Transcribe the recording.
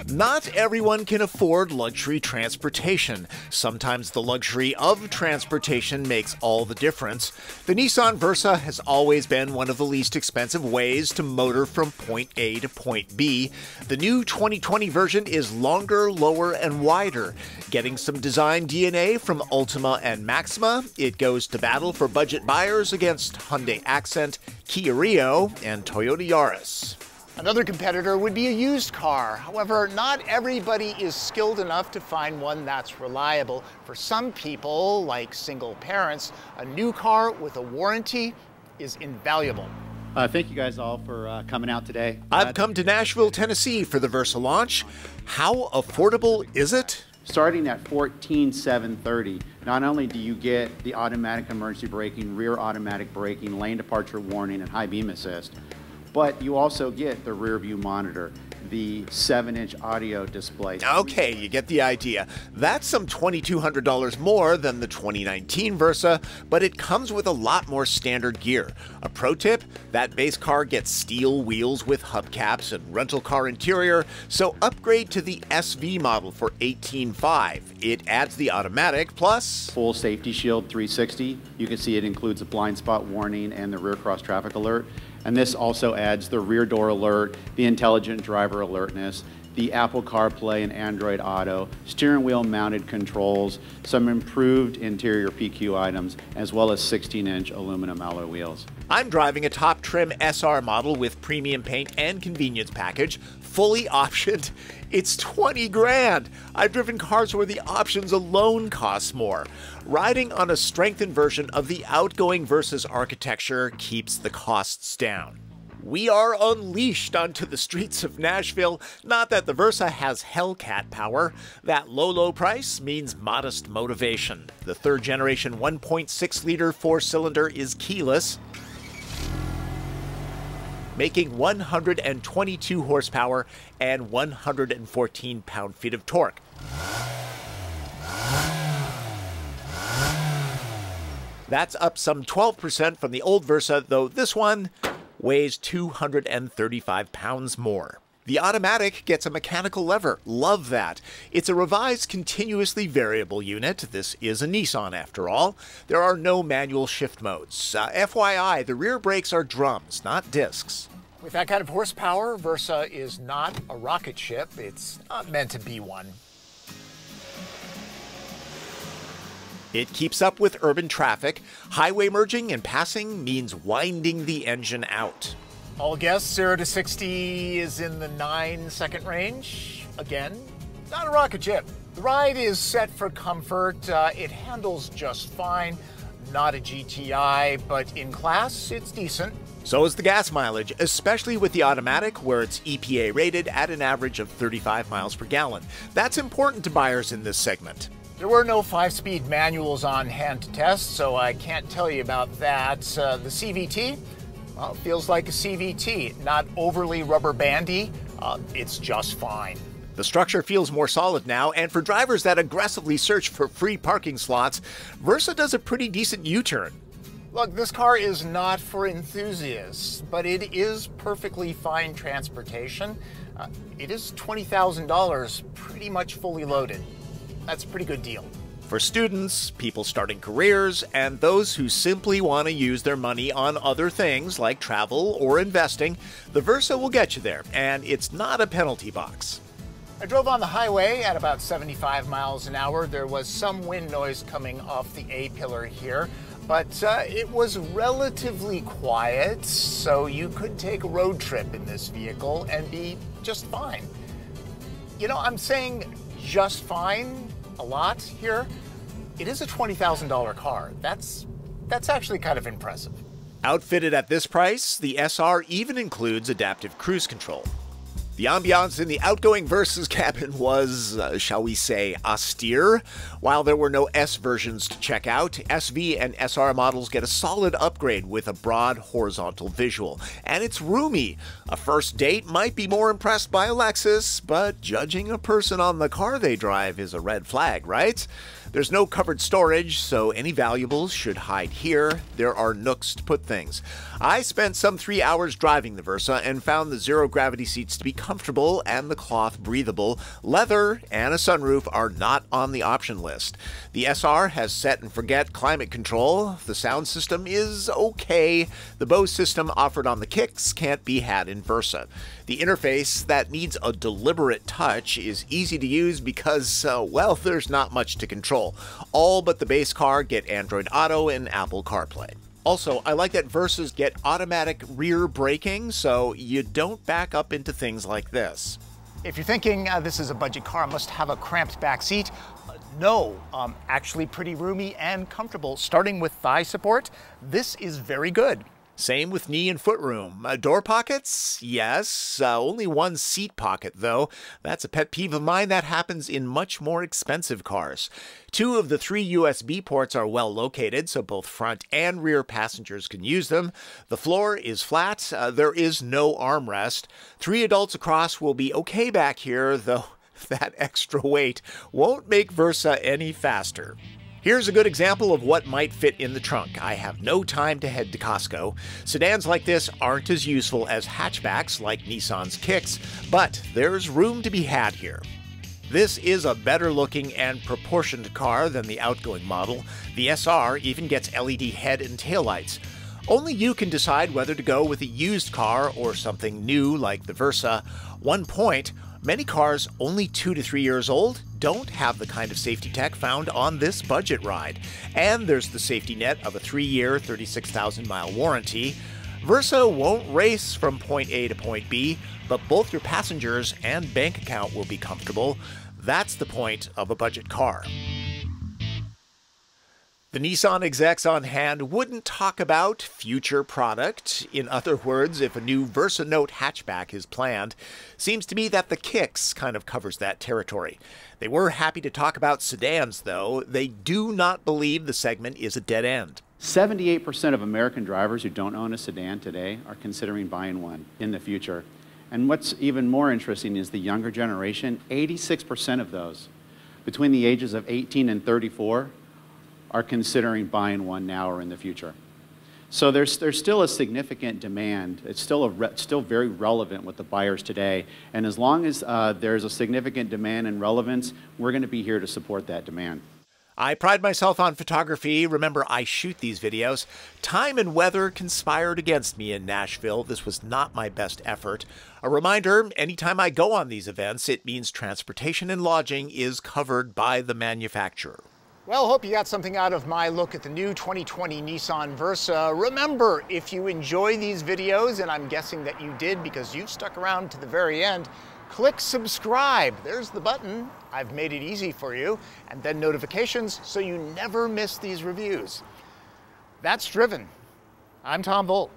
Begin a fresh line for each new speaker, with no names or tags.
Not everyone can afford luxury transportation. Sometimes the luxury of transportation makes all the difference. The Nissan Versa has always been one of the least expensive ways to motor from point A to point B. The new 2020 version is longer, lower, and wider. Getting some design DNA from Ultima and Maxima, it goes to battle for budget buyers against Hyundai Accent, Kia Rio, and Toyota Yaris.
Another competitor would be a used car. However, not everybody is skilled enough to find one that's reliable. For some people, like single parents, a new car with a warranty is invaluable.
Thank you guys all for coming out today.
I've come to Nashville, Tennessee for the Versa launch. How affordable is it?
Starting at $14,730, not only do you get the automatic emergency braking, rear automatic braking, lane departure warning, and high beam assist, but you also get the rear view monitor, the 7-inch audio display.
Okay, you get the idea. That's some $2,200 more than the 2019 Versa, but it comes with a lot more standard gear. A pro tip, that base car gets steel wheels with hubcaps and rental car interior, so upgrade to the SV model for $18,500. It adds the automatic plus
full safety shield 360. You can see it includes a blind spot warning and the rear cross traffic alert. And this also adds the rear door alert, the intelligent driver alertness, the Apple CarPlay and Android Auto, steering wheel mounted controls, some improved interior PQ items, as well as 16-inch aluminum alloy wheels.
I'm driving a top trim SR model with premium paint and convenience package, fully optioned. It's 20 grand. I've driven cars where the options alone cost more. Riding on a strengthened version of the outgoing Versa's architecture keeps the costs down. We are unleashed onto the streets of Nashville. Not that the Versa has Hellcat power. That low price means modest motivation. The third generation 1.6-liter four-cylinder is keyless, making 122 horsepower and 114 pound-feet of torque. That's up some 12% from the old Versa, though this one weighs 235 pounds more. The automatic gets a mechanical lever. Love that. It's a revised continuously variable unit. This is a Nissan after all. There are no manual shift modes. FYI, the rear brakes are drums, not discs.
With that kind of horsepower, Versa is not a rocket ship. It's not meant to be one.
It keeps up with urban traffic. Highway merging and passing means winding the engine out.
All guess 0 to 60 is in the 9-second range. Again, not a rocket ship. The ride is set for comfort. It handles just fine. Not a GTI, but in class, it's decent.
So is the gas mileage, especially with the automatic, where it's EPA rated at an average of 35 miles per gallon. That's important to buyers in this segment.
There were no 5-speed manuals on hand to test, so I can't tell you about that. The CVT, well, it feels like a CVT, not overly rubber bandy. It's just fine.
The structure feels more solid now, and for drivers that aggressively search for free parking slots, Versa does a pretty decent U-turn.
Look, this car is not for enthusiasts, but it is perfectly fine transportation. It is $20,000, pretty much fully loaded. That's a pretty good deal.
For students, people starting careers, and those who simply want to use their money on other things like travel or investing, the Versa will get you there, and it's not a penalty box.
I drove on the highway at about 75 miles an hour. There was some wind noise coming off the A-pillar here, but it was relatively quiet, so you could take a road trip in this vehicle and be just fine. You know, I'm saying just fine a lot here. It is a $20,000 car. That's actually kind of impressive.
Outfitted at this price, the SR even includes adaptive cruise control. The ambiance in the outgoing Versa's cabin was, shall we say, austere. While there were no S versions to check out, SV and SR models get a solid upgrade with a broad horizontal visual. And it's roomy. A first date might be more impressed by a Lexus, but judging a person on the car they drive is a red flag, right? There's no covered storage, so any valuables should hide here. There are nooks to put things. I spent some 3 hours driving the Versa and found the zero-gravity seats to be comfortable and the cloth breathable. Leather and a sunroof are not on the option list. The SR has set and forget climate control. The sound system is okay. The Bose system offered on the kicks can't be had in Versa. The interface that needs a deliberate touch is easy to use because, well, there's not much to control. All but the base car get Android Auto and Apple CarPlay. Also, I like that Versas get automatic rear braking, so you don't back up into things like this.
If you're thinking this is a budget car, must have a cramped back seat, no, actually pretty roomy and comfortable. Starting with thigh support, this is very good.
Same with knee and foot room. Door pockets? Yes. Only one seat pocket, though. That's a pet peeve of mine that happens in much more expensive cars. 2 of the 3 USB ports are well located, so both front and rear passengers can use them. The floor is flat. There is no armrest. 3 adults across will be okay back here, though that extra weight won't make Versa any faster. Here's a good example of what might fit in the trunk. I have no time to head to Costco. Sedans like this aren't as useful as hatchbacks like Nissan's Kicks, but there's room to be had here. This is a better looking and proportioned car than the outgoing model. The SR even gets LED head and taillights. Only you can decide whether to go with a used car or something new like the Versa. One point, many cars only 2 to 3 years old don't have the kind of safety tech found on this budget ride. And there's the safety net of a 3-year, 36,000-mile warranty. Versa won't race from point A to point B, but both your passengers and bank account will be comfortable. That's the point of a budget car. The Nissan execs on hand wouldn't talk about future product. In other words, if a new Versa Note hatchback is planned, seems to me that the Kicks kind of covers that territory. They were happy to talk about sedans, though. They do not believe the segment is a dead end.
78% of American drivers who don't own a sedan today are considering buying one in the future. And what's even more interesting is the younger generation, 86% of those between the ages of 18 and 34 are considering buying one now or in the future. So there's still a significant demand. It's still very relevant with the buyers today. And as long as there's a significant demand and relevance, we're going to be here to support that demand.
I pride myself on photography. Remember, I shoot these videos. Time and weather conspired against me in Nashville. This was not my best effort. A reminder, anytime I go on these events, it means transportation and lodging is covered by the manufacturer.
Well, hope you got something out of my look at the new 2020 Nissan Versa. Remember, if you enjoy these videos, and I'm guessing that you did because you've stuck around to the very end, click subscribe. There's the button. I've made it easy for you. And then notifications so you never miss these reviews. That's Driven. I'm Tom Voelk.